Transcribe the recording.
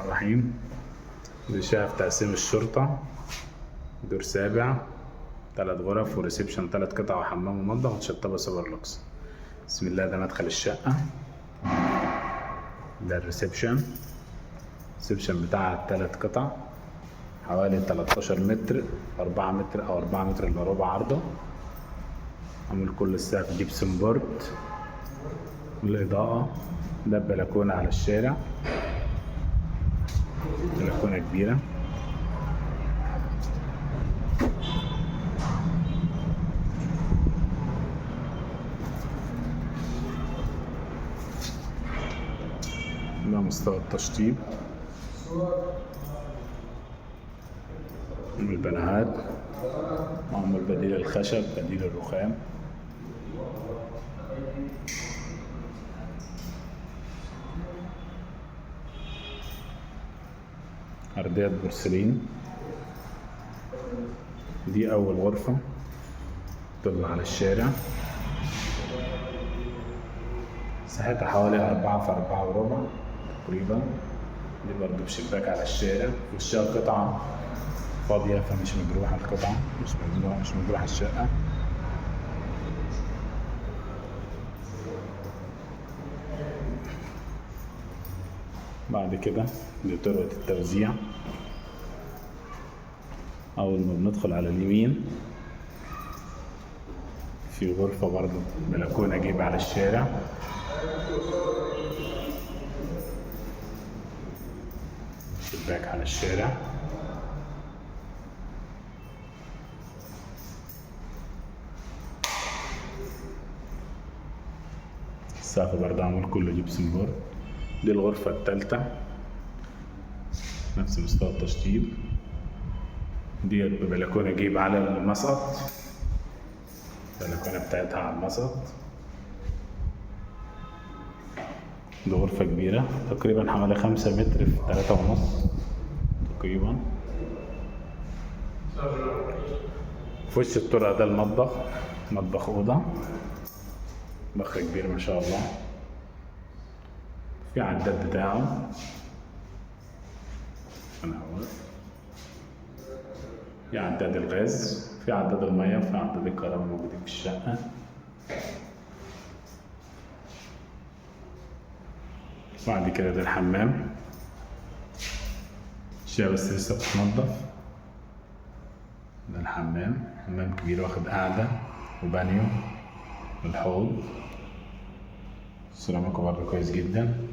الرحيم. دي شقة في تقسيم الشرطة، دور سابع، 3 غرف وريسبشن 3 قطع وحمام ومطبخ ومتشطبة سوبر لوكس. بسم الله. ده مدخل الشقة، ده الريسبشن بتاعها 3 قطع، حوالي 13 متر، 4 متر أو 4 متر إلا ربع عرضه. عامل كل السقف جبسن بورد والإضاءة. ده بلكونة على الشارع، بلكونة كبيرة. ده مستوى التشطيب من البناهات، معمول بديل الخشب بديل الرخام. أرضية بورسلين. دي أول غرفة تطل على الشارع، مساحتها حوالي 4 في 4 وربع تقريبا. دي برضه بشباك على الشارع، والشقة قطعة فاضية فمش مجروحة القطعة، مش مجروحة الشقة. بعد كده دي طرقة التوزيع. أول ما بندخل على اليمين في غرفة برضه بلكونة جايبة على الشارع، شباك على الشارع. السقف برضه معمول كله جبسن بورد. دي الغرفة التالتة، نفس مستوى التشطيب. دي ببلكونة جايبة على المسقط، البلكونة بتاعتها على المسقط. دي غرفة كبيرة تقريبا حوالي 5 متر في 3.5 تقريبا. في وش الطرقة ده المطبخ، مطبخ أوضة، مطبخ كبير ما شاء الله. في عداد بتاعه، في عداد الغاز، في عداد المية، وفي عداد الكهرباء موجودين في الشقة. بعد كده ده الحمام، الشقة بس لسه بتتنضف. ده الحمام، حمام كبير واخد قاعدة وبانيو والحوض. سيراميكه برضه كويس جدا.